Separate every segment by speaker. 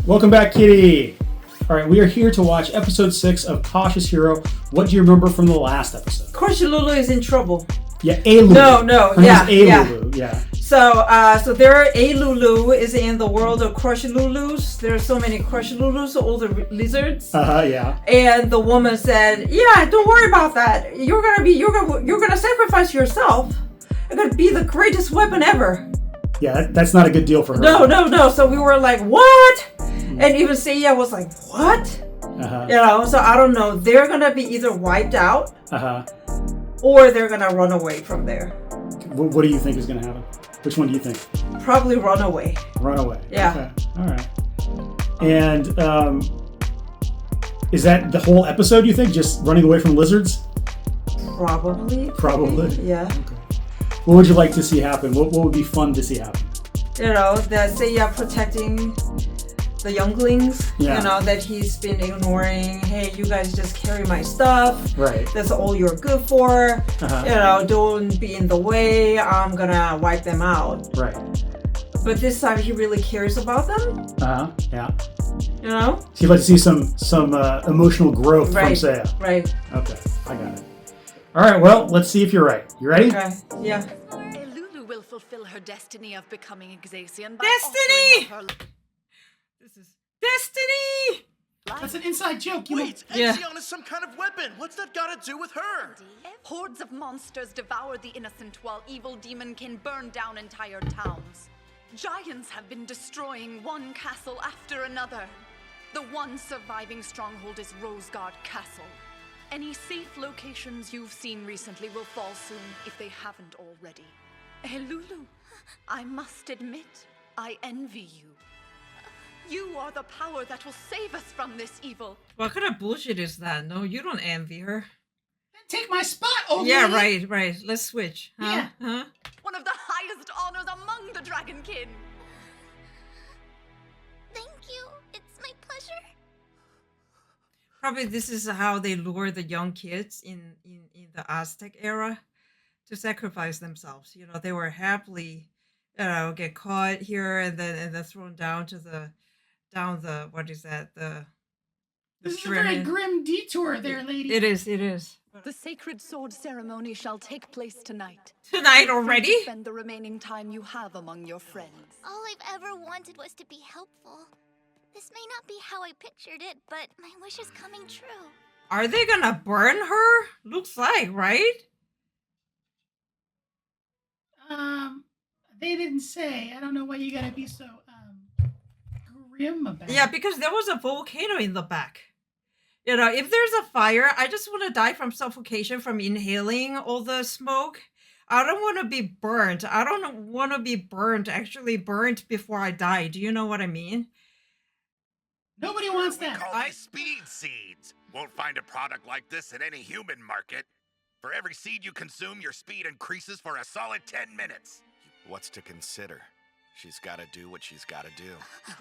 Speaker 1: Welcome back, Kitty. All right, we are here to watch episode 6 of Cautious Hero. What do you remember from the last episode?
Speaker 2: Of course, Elulu is in trouble.
Speaker 1: Yeah, Elulu.
Speaker 2: No,
Speaker 1: Her
Speaker 2: yeah,
Speaker 1: name's
Speaker 2: yeah.
Speaker 1: Elulu, yeah.
Speaker 2: So there, Elulu is in the world of Crush Lulus. There are so many Crush Lulus, all the lizards.
Speaker 1: Yeah.
Speaker 2: And the woman said, "Yeah, don't worry about that. You're gonna sacrifice yourself. It's gonna be the greatest weapon ever."
Speaker 1: Yeah, that's not a good deal for her.
Speaker 2: No. So we were like, "What?" And even Seiya was like, "What?" So I don't know. They're gonna be either wiped out, or they're gonna run away from there.
Speaker 1: What do you think is gonna happen? Which one do you think?
Speaker 2: Probably run away.
Speaker 1: Run away.
Speaker 2: Yeah.
Speaker 1: Okay. All right. And is that the whole episode, you think? Just running away from lizards?
Speaker 2: Probably. Yeah.
Speaker 1: Okay. What would you like to see happen? What would be fun to see happen?
Speaker 2: That Seiya protecting the younglings.
Speaker 1: Yeah.
Speaker 2: That he's been ignoring. Hey, you guys just carry my stuff.
Speaker 1: Right.
Speaker 2: That's all you're good for. Don't be in the way. I'm gonna wipe them out.
Speaker 1: Right.
Speaker 2: But this time he really cares about them.
Speaker 1: Yeah.
Speaker 2: So
Speaker 1: you'd like to see some emotional growth from Seiya.
Speaker 2: Right.
Speaker 1: Okay, I got it. All right, well, let's see if you're right. You ready?
Speaker 2: Okay. Yeah.
Speaker 3: Elulu will fulfill her destiny of becoming Exasian by
Speaker 2: Destiny!
Speaker 3: offering up her...
Speaker 2: This is Destiny!
Speaker 1: That's an inside joke.
Speaker 4: Wait,
Speaker 2: Yeah.
Speaker 4: Exion is some kind of weapon. What's that got to do with her?
Speaker 3: Hordes of monsters devour the innocent while evil demonkin burn down entire towns. Giants have been destroying one castle after another. The one surviving stronghold is Roseguard Castle. Any safe locations you've seen recently will fall soon if they haven't already. Elulu, I must admit, I envy you. You are the power that will save us from this evil.
Speaker 2: What kind of bullshit is that? No, you don't envy her.
Speaker 5: Take my spot, old
Speaker 2: Yeah,
Speaker 5: lady.
Speaker 2: right. Let's switch. Huh? Huh?
Speaker 3: One of the highest honors among the Dragonkin.
Speaker 6: Thank you. It's my pleasure.
Speaker 2: Probably this is how they lure the young kids in the Aztec era to sacrifice themselves. They were happily, get caught here and then thrown down the what is that? The
Speaker 5: This is a very
Speaker 2: pyramid.
Speaker 5: grim detour there, lady.
Speaker 2: It is.
Speaker 3: The sacred sword ceremony shall take place tonight.
Speaker 2: Tonight already?
Speaker 3: Spend the remaining time you have among your friends.
Speaker 6: All I've ever wanted was to be helpful. This may not be how I pictured it, but my wish is coming true.
Speaker 2: Are they gonna burn her? Looks like, right?
Speaker 5: They didn't say. I don't know why you gotta be so grim about it.
Speaker 2: Yeah, because there was a volcano in the back. If there's a fire, I just want to die from suffocation from inhaling all the smoke. I don't want to be burnt. I don't want to be actually burnt before I die. Do you know what I mean?
Speaker 5: Nobody wants that.
Speaker 4: Call these speed seeds. Won't find a product like this in any human market. For every seed you consume, your speed increases for a solid 10 minutes. What's to consider? She's got to do what she's got to do.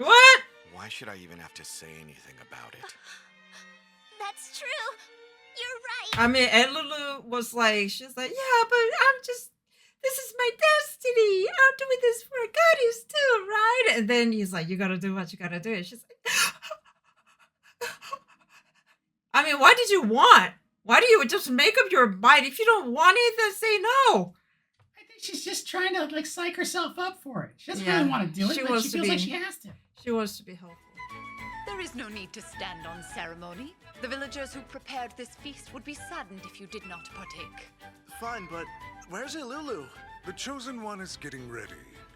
Speaker 2: What?
Speaker 4: Why should I even have to say anything about it?
Speaker 6: That's true. You're right.
Speaker 2: I mean, Elulu was like, she's like, yeah, but this is my destiny. I'm doing this for goddess too, right? And then he's like, you gotta do what you gotta do. And she's like, I mean, what did you want? Why do you just make up your mind? If you don't want it, then say no.
Speaker 5: I think she's just trying to psych herself up for it. She doesn't really want to do it, but she feels like she has to.
Speaker 2: She wants to be helpful.
Speaker 3: There is no need to stand on ceremony. The villagers who prepared this feast would be saddened if you did not partake.
Speaker 7: Fine, but where's Elulu? The chosen one is getting ready.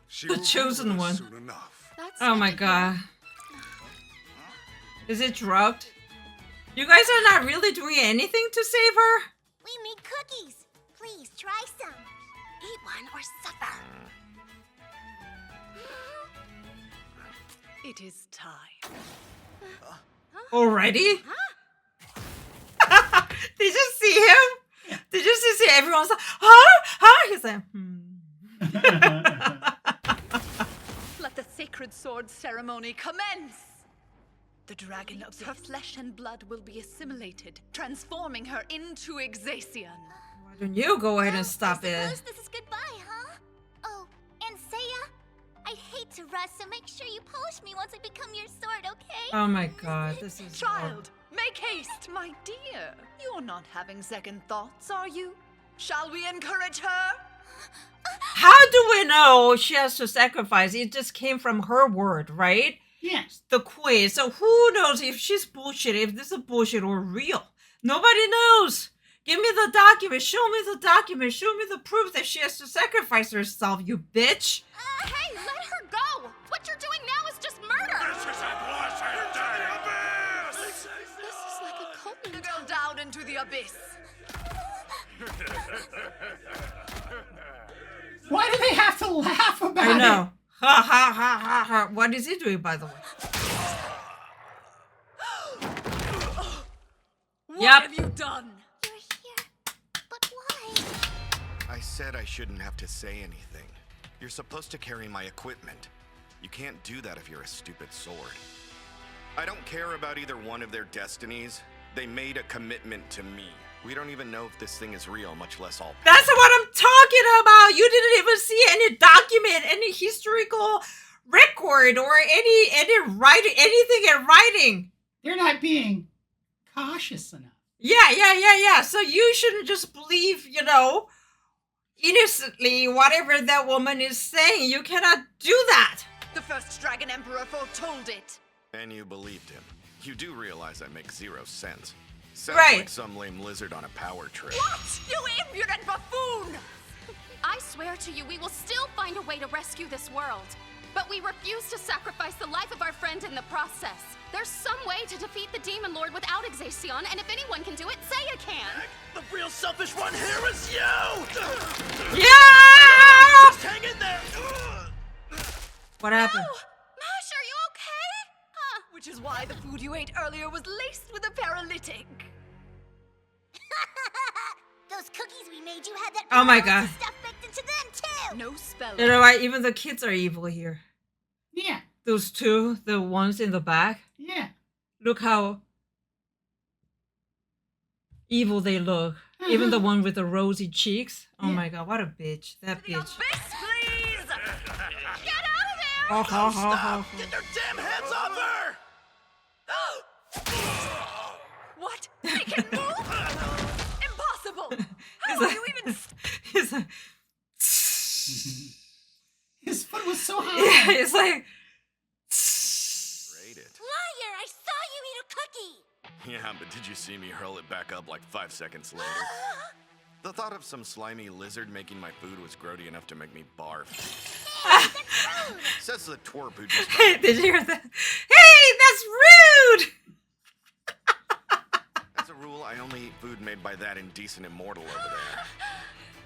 Speaker 7: She
Speaker 2: The
Speaker 7: will be
Speaker 2: chosen
Speaker 7: with
Speaker 2: one.
Speaker 7: us Soon enough.
Speaker 3: That's
Speaker 2: Oh my
Speaker 3: good.
Speaker 2: god. Is it drugged? You guys are not really doing anything to save her?
Speaker 6: We made cookies. Please try some. Eat one or suffer.
Speaker 3: It is time.
Speaker 2: Already? Did you see him? Did you see everyone's like, huh? He's like,
Speaker 3: Let the sacred sword ceremony commence. The dragon of her flesh and blood will be assimilated, transforming her into Exasian.
Speaker 2: Why don't you go ahead and stop
Speaker 6: I
Speaker 2: it?
Speaker 6: suppose this is goodbye, huh? Oh, and Seiya, I'd hate to rust, so make sure you polish me once I become your sword, okay?
Speaker 2: Oh my god, this is...
Speaker 3: Child, make haste! My dear, you're not having second thoughts, are you? Shall we encourage her?
Speaker 2: How do we know she has to sacrifice? It just came from her word, right?
Speaker 5: Yes.
Speaker 2: The queen. So who knows if she's bullshit, if this is bullshit or real? Nobody knows. Give me the document. Show me the document. Show me the proof that she has to sacrifice herself, you bitch.
Speaker 3: Hey, let her go! What you're doing now is just murder!
Speaker 4: This is a blushing day.
Speaker 3: This is like a cult. Go down into the abyss.
Speaker 5: Why do they have to laugh about it?
Speaker 2: I know. Ha ha ha ha ha. What is he doing, by the way?
Speaker 3: What have you done?
Speaker 6: You're here, but why?
Speaker 4: I said I shouldn't have to say anything. You're supposed to carry my equipment. You can't do that if you're a stupid sword. I don't care about either one of their destinies. They made a commitment to me. We don't even know if this thing is real, much less all.
Speaker 2: That's what I'm talking about. You didn't even see any document, any historical record, or any writing, anything in writing.
Speaker 5: They're not being cautious enough.
Speaker 2: Yeah. So you shouldn't just believe, innocently whatever that woman is saying. You cannot do that.
Speaker 3: The first Dragon Emperor foretold it.
Speaker 4: And you believed him. You do realize that makes 0 sense. Sounds
Speaker 2: Right.
Speaker 4: like some lame lizard on a power trip.
Speaker 3: What? You impudent buffoon!
Speaker 8: I swear to you, we will still find a way to rescue this world. But we refuse to sacrifice the life of our friend in the process. There's some way to defeat the Demon Lord without Exacion, and if anyone can do it, Seiya can.
Speaker 9: The real selfish one here is you!
Speaker 2: Yeah!
Speaker 9: Just hang in there!
Speaker 2: What happened?
Speaker 8: Mash, are you okay?
Speaker 3: Which is why the food you ate earlier was laced with a paralytic.
Speaker 6: Those cookies we made you had that
Speaker 2: Oh my
Speaker 6: paralysis
Speaker 2: God.
Speaker 6: stuff baked into them too.
Speaker 3: No spell.
Speaker 2: You know what? Even the kids are evil here.
Speaker 5: Yeah.
Speaker 2: Those two, the ones in the back.
Speaker 5: Yeah.
Speaker 2: Look how evil they look. Even the one with the rosy cheeks. Oh my god, what a bitch. That
Speaker 3: The
Speaker 2: bitch.
Speaker 3: abyss, please!
Speaker 8: Get out of there!
Speaker 2: Oh, ho, ho, ho,
Speaker 9: Stop!
Speaker 2: ho.
Speaker 9: Get their damn hands off her!
Speaker 3: What? They can move? Impossible! How
Speaker 2: It's
Speaker 3: are
Speaker 2: like-
Speaker 3: you even...
Speaker 2: It's like,
Speaker 5: His foot was so
Speaker 2: yeah,
Speaker 5: high.
Speaker 2: it's like,
Speaker 4: Rate it.
Speaker 6: Liar! I saw you eat a cookie.
Speaker 4: Yeah, but did you see me hurl it back up like 5 seconds later? The thought of some slimy lizard making my food was grody enough to make me barf. Says the twerp who just...
Speaker 2: hey, did you hear that? Hey, that's rude!
Speaker 4: As a rule, I only eat food made by that indecent immortal over there.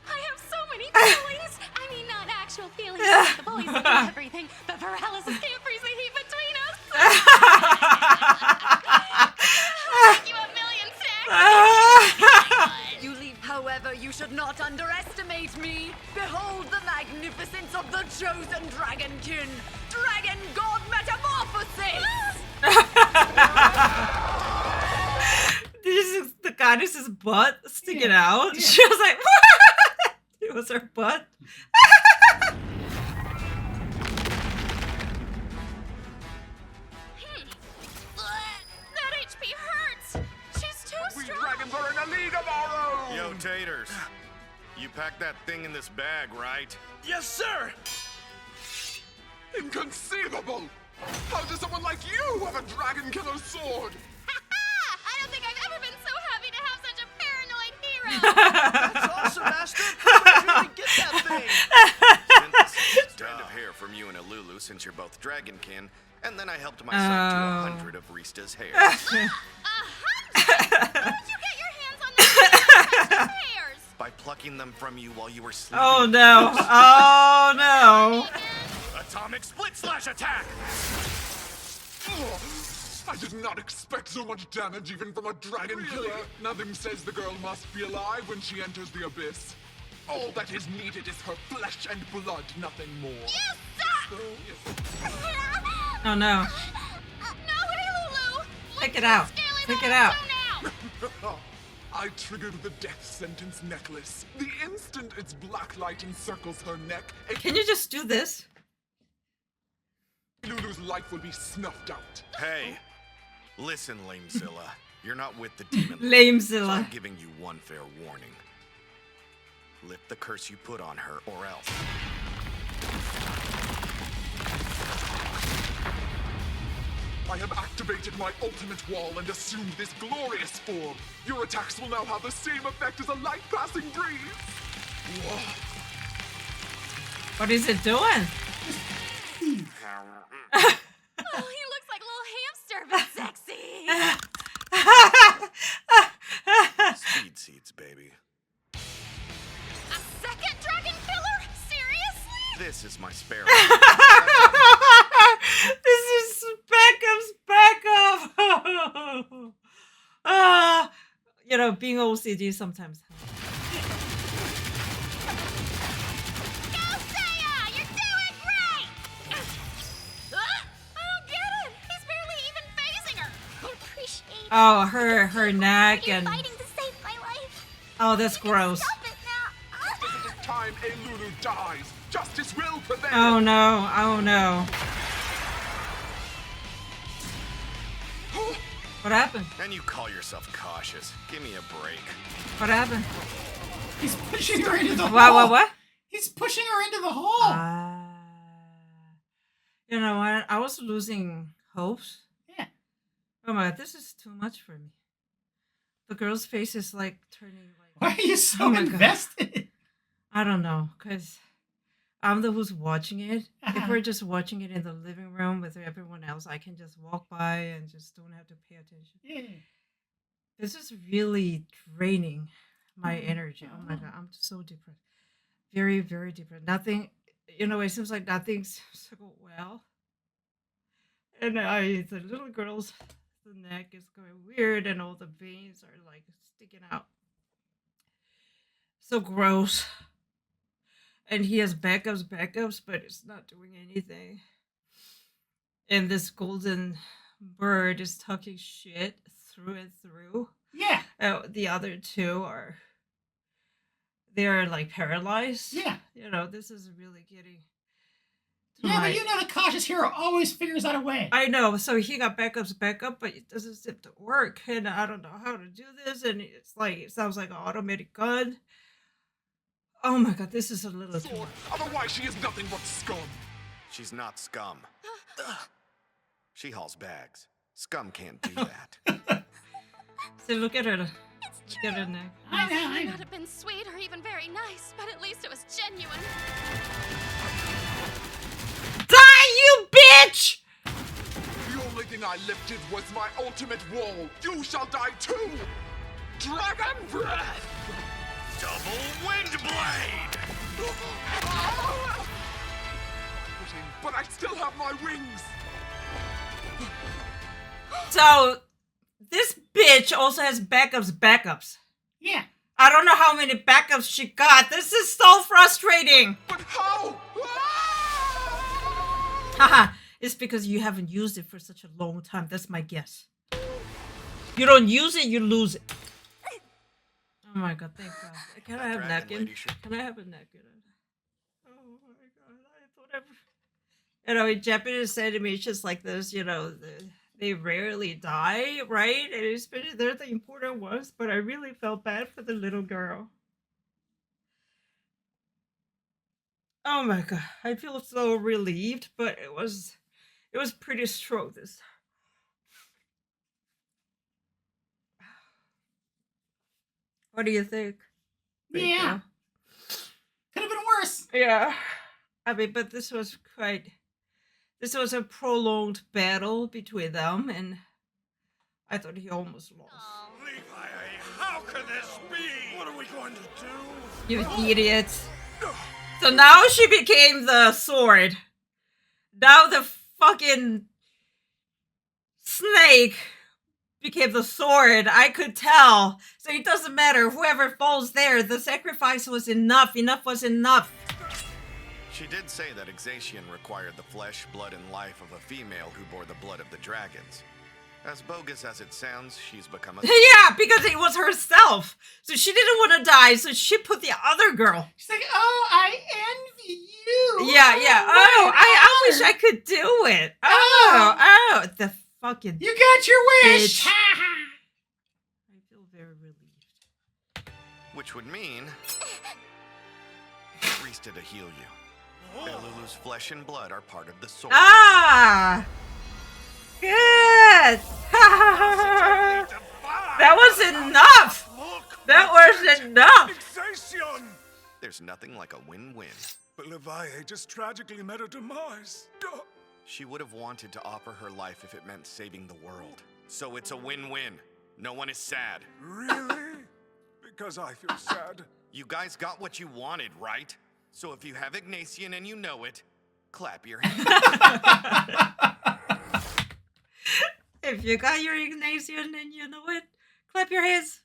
Speaker 8: I have so many feelings. I mean, not actual feelings. Like the bullies and everything, but paralysis can't freeze the heat between us. Thank you a million, Sack.
Speaker 3: You leave, however, you should not underestimate me. Behold the magnificence of the chosen dragonkin. Dragon God Metamorphosis!
Speaker 2: This is the goddess's butt sticking out.
Speaker 5: Yeah.
Speaker 2: She was like, it was her butt.
Speaker 8: That HP hurts. She's too
Speaker 7: We
Speaker 8: strong.
Speaker 7: dragons are in a league of our own!
Speaker 4: Yo, Taters. You packed that thing in this bag, right?
Speaker 9: Yes, sir!
Speaker 7: Inconceivable! How does someone like you have a dragon killer sword?
Speaker 8: I don't think I've ever been so happy to have such a paranoid hero.
Speaker 9: That's awesome, Master! Where did we get that thing?
Speaker 4: Synthesis a strand of hair from you and Elulu since you're both dragonkin, and then I helped myself to 100 of Rista's hair.
Speaker 8: 100? How did you get your hands on those precious hairs?
Speaker 4: By plucking them from you while you were sleeping.
Speaker 2: Oh no. Oh no.
Speaker 4: Atomic split slash attack!
Speaker 7: Oh, I did not expect so much damage even from a dragon killer. Nothing says the girl must be alive when she enters the abyss. All that is needed is her flesh and blood, nothing more.
Speaker 8: You suck!
Speaker 7: So, yes.
Speaker 2: Oh no.
Speaker 8: No, Elulu!
Speaker 2: Take it out. Take it out.
Speaker 8: Now.
Speaker 7: I triggered the death sentence necklace. The instant its black light encircles her neck,
Speaker 2: Can you just do this?
Speaker 7: Elulu's life will be snuffed out.
Speaker 4: Hey, listen, Lamezilla. You're not with the demon.
Speaker 2: Lamezilla.
Speaker 4: So I'm giving you one fair warning. Lift the curse you put on her, or else.
Speaker 7: I have activated my ultimate wall and assumed this glorious form. Your attacks will now have the same effect as a light-passing breeze. Whoa.
Speaker 2: What is it doing?
Speaker 8: Oh, he looks like a little hamster, but sexy.
Speaker 4: Speed seeds, baby.
Speaker 8: A second dragon killer? Seriously?
Speaker 4: This is my spare.
Speaker 2: This is backup. You know, being OCD sometimes.
Speaker 8: Go, Seiya! You're doing great! I don't get it. He's barely even phasing her.
Speaker 6: I appreciate it.
Speaker 2: Oh, her neck
Speaker 6: You're
Speaker 2: and
Speaker 6: fighting to save my life.
Speaker 2: oh, that's gross.
Speaker 6: Stop it now.
Speaker 7: It is time Elulu dies. Justice will prevail.
Speaker 2: Oh no! Oh no! What happened?
Speaker 4: And you call yourself cautious. Give me a break.
Speaker 2: What happened?
Speaker 5: He's pushing her into the hole.
Speaker 2: What?
Speaker 5: He's pushing her into the hole.
Speaker 2: You know what? I was losing hopes.
Speaker 5: Yeah.
Speaker 2: Oh my god, this is too much for me. The girl's face is like turning like.
Speaker 5: Why are you so
Speaker 2: Oh my God.
Speaker 5: invested?
Speaker 2: I don't know, cause I'm the who's watching it. If we're just watching it in the living room with everyone else, I can just walk by and just don't have to pay attention.
Speaker 5: Yeah.
Speaker 2: This is really draining my energy. Oh my god, I'm so depressed. Very, very depressed. Nothing, you know, it seems like nothing seems to go well. And the little girl's the neck is going weird and all the veins are like sticking out. So gross. And he has backups, but it's not doing anything. And this golden bird is talking shit through and through.
Speaker 5: Yeah.
Speaker 2: The other two they're like paralyzed.
Speaker 5: Yeah.
Speaker 2: You know, this is really getting to
Speaker 5: Yeah,
Speaker 2: my-
Speaker 5: but you know the cautious hero always figures out a way.
Speaker 2: I know. So he got backup, but it doesn't seem to work. And I don't know how to do this. And it's like, it sounds like an automatic gun. Oh my god, this is a little too
Speaker 7: Sword.
Speaker 2: much.
Speaker 7: Otherwise, she is nothing but scum.
Speaker 4: She's not scum. She hauls bags. Scum can't do that.
Speaker 2: So look at her. Look at her neck.
Speaker 5: I
Speaker 8: It
Speaker 5: know.
Speaker 8: might not have been sweet or even very nice, but at least it was genuine.
Speaker 2: Die, you bitch!
Speaker 7: The only thing I lifted was my ultimate wall. You shall die too. Dragon breath.
Speaker 4: Double wind blade!
Speaker 7: But I still have my wings.
Speaker 2: So this bitch also has backups.
Speaker 5: Yeah.
Speaker 2: I don't know how many backups she got. This is so frustrating.
Speaker 7: But how?
Speaker 2: Haha. It's because you haven't used it for such a long time. That's my guess. You don't use it, you lose it. Oh my god, thank god. Can I have a
Speaker 4: Dragon
Speaker 2: napkin?
Speaker 4: lady should-
Speaker 2: Can I have a napkin? Oh my god, I thought you know, in Japanese anime, it's just like this, you know, they rarely die, right? And especially they're the important ones, but I really felt bad for the little girl. Oh my god, I feel so relieved, but it was pretty strong this. What do you think?
Speaker 5: Yeah. Could have been worse.
Speaker 2: Yeah. I mean, but this was a prolonged battle between them, and I thought he almost lost.
Speaker 4: Levi, how can this be? What are we going to do?
Speaker 2: You idiot. So now she became the sword. Now the fucking snake became the sword. I could tell. So it doesn't matter. Whoever falls there, the sacrifice was enough. Enough was enough.
Speaker 4: She did say that Exation required the flesh, blood, and life of a female who bore the blood of the dragons. As bogus as it sounds, she's become a...
Speaker 2: Yeah, because it was herself. So she didn't want to die, so she put the other girl.
Speaker 5: She's like, oh, I envy you.
Speaker 2: Yeah. Oh, I wish I could do it. Oh, the fucking...
Speaker 5: You got your wish.
Speaker 2: I feel very relieved.
Speaker 4: Which would mean... Reese did to heal you. Elulu's flesh and blood are part of the sword.
Speaker 2: Ah! Good! That was enough! That was enough!
Speaker 4: There's nothing like a win-win.
Speaker 7: But Levaille just tragically met a demise.
Speaker 4: She would have wanted to offer her life if it meant saving the world. So it's a win-win. No one is sad.
Speaker 7: Really? Because I feel sad.
Speaker 4: You guys got what you wanted, right? So if you have Ignatian and you know it, clap your hands.
Speaker 2: If you got your Ignatian and you know it, clap your hands.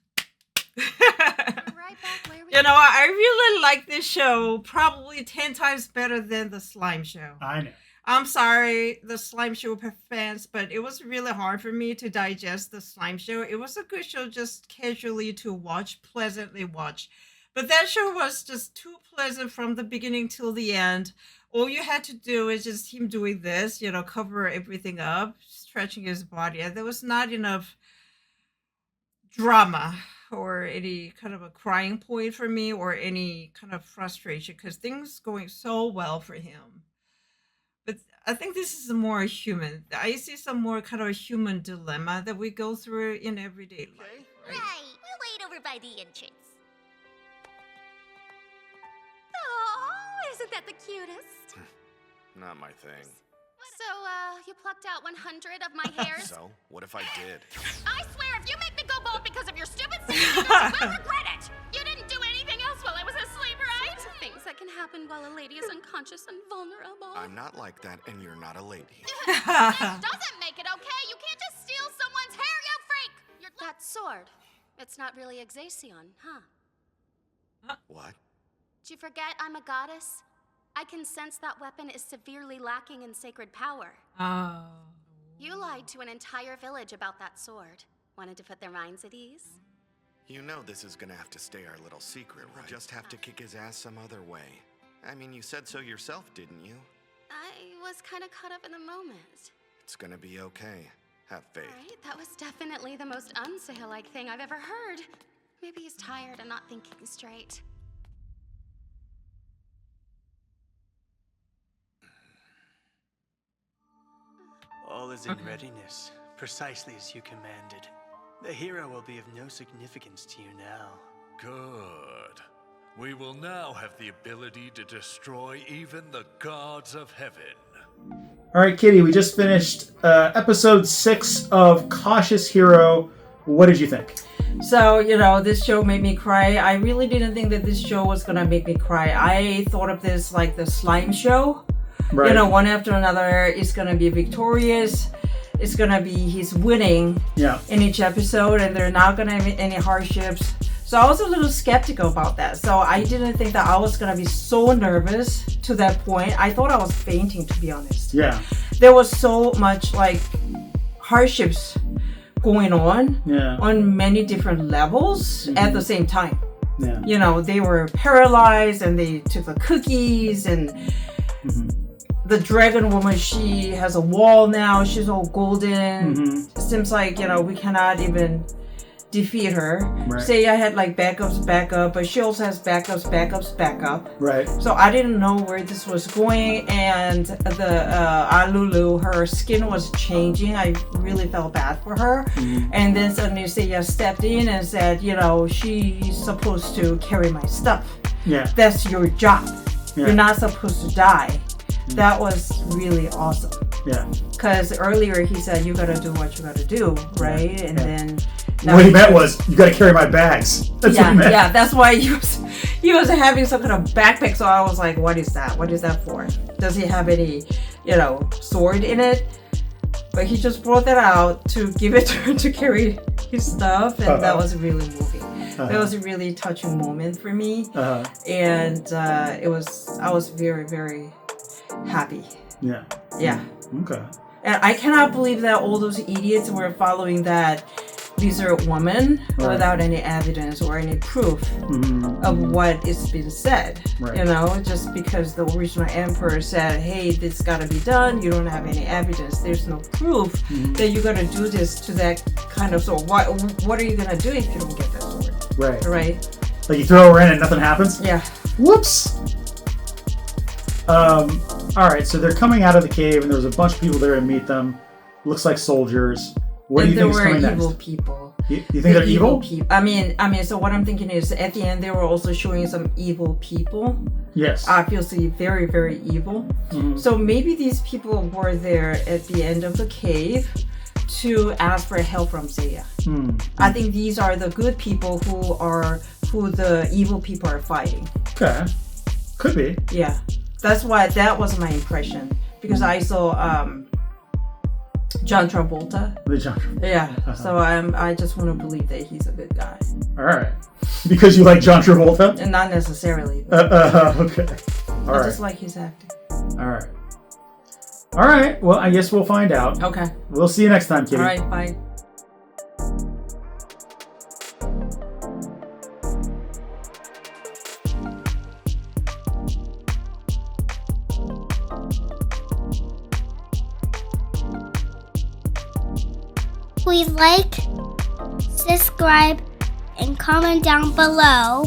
Speaker 8: Right back where we
Speaker 2: You know, I really like this show probably 10 times better than the Slime Show.
Speaker 1: I know.
Speaker 2: I'm sorry, the Slime Show fans, but it was really hard for me to digest the Slime Show. It was a good show just casually to watch, pleasantly watch. But that show was just too pleasant from the beginning till the end. All you had to do is just him doing this, you know, cover everything up, stretching his body. And there was not enough drama or any kind of a crying point for me or any kind of frustration because things going so well for him. But I think this is more human. I see some more kind of a human dilemma that we go through in everyday life.
Speaker 6: Right. We'll wait over by the entrance.
Speaker 8: Oh, isn't that the cutest?
Speaker 4: Not my thing.
Speaker 8: So, you plucked out 100 of my hairs?
Speaker 4: So, what if I did?
Speaker 8: I swear, if you make me go bald because of your stupid singing, you will regret it! You didn't do anything else while I was asleep, right? Things that can happen while a lady is unconscious and vulnerable.
Speaker 4: I'm not like that, and you're not a lady.
Speaker 8: This doesn't make it okay! You can't just steal someone's hair, you freak! That sword, it's not really Ignatian, huh?
Speaker 4: What?
Speaker 8: Did you forget I'm a goddess? I can sense that weapon is severely lacking in sacred power.
Speaker 2: Oh.
Speaker 8: You lied to an entire village about that sword. Wanted to put their minds at ease?
Speaker 4: You know this is gonna have to stay our little secret. We'll just have to kick his ass some other way. I mean, you said so yourself, didn't you?
Speaker 8: I was kind of caught up in the moment.
Speaker 4: It's gonna be okay. Have faith.
Speaker 8: Right? That was definitely the most unsale-like thing I've ever heard. Maybe he's tired and not thinking straight.
Speaker 10: All is in readiness, precisely as you commanded. The hero will be of no significance to you now.
Speaker 11: Good. We will now have the ability to destroy even the gods of heaven.
Speaker 1: All right, Kitty, we just finished episode 6 of Cautious Hero. What did you think?
Speaker 2: So, you know, this show made me cry. I really didn't think that this show was going to make me cry. I thought of this like the Slime Show. Right. You know, one after another is going to be victorious. It's going to be he's winning in each episode, and there are not going to be any hardships. So I was a little skeptical about that. So I didn't think that I was going to be so nervous to that point. I thought I was fainting, to be honest. Yeah. There was so much like hardships going on many different levels at the same time. Yeah. You know, they were paralyzed and they took the cookies and the dragon woman, she has a wall now. She's all golden. Seems like, you know, we cannot even defeat her. Right. Seiya had like backup, but she also has backup. Right. So I didn't know where this was going, and the Elulu, her skin was changing. I really felt bad for her. And then suddenly Seiya stepped in and said, you know, she's supposed to carry my stuff. Yeah. That's your job. Yeah. You're not supposed to die. That was really awesome. Yeah. Because earlier he said, you gotta do what you gotta do, right? And then...
Speaker 1: What he meant was, you gotta carry my bags. That's what he meant.
Speaker 2: Yeah, that's why he was having some kind of backpack, so I was like, what is that? What is that for? Does he have any, you know, sword in it? But he just brought that out to give it to her to carry his stuff, and that was really moving. That was a really touching moment for me. And I was very, very happy. Yeah.
Speaker 1: Okay.
Speaker 12: And I cannot believe that all those idiots were following that lizard woman without any evidence or any proof of what is being said. You know, just because the original emperor said, hey, this gotta be done, you don't have any evidence, there's no proof that you're gonna do this to that kind of sword. What are you gonna do if you don't get that sword? Right?
Speaker 1: Like you throw her in and nothing happens?
Speaker 12: Yeah.
Speaker 1: Whoops! Alright, so they're coming out of the cave and there's a bunch of people there to meet them. Looks like soldiers. What do you think is coming next?
Speaker 12: There were evil people.
Speaker 1: You think they're evil?
Speaker 12: I mean, so what I'm thinking is at the end they were also showing some evil people.
Speaker 1: Yes.
Speaker 12: Obviously very, very evil. So maybe these people were there at the end of the cave to ask for help from Seiya. I think these are the good people who the evil people are fighting.
Speaker 1: Okay. Could be.
Speaker 12: Yeah. That was my impression. Because I saw John Travolta. Yeah. So I just want to believe that he's a good guy.
Speaker 1: Alright. Because you like John Travolta?
Speaker 12: And not necessarily.
Speaker 1: Okay.
Speaker 12: I just like his acting.
Speaker 1: Alright. Alright, well I guess we'll find out.
Speaker 12: Okay.
Speaker 1: We'll see you next time, Kitty.
Speaker 12: Alright, bye.
Speaker 6: Please like, subscribe, and comment down below.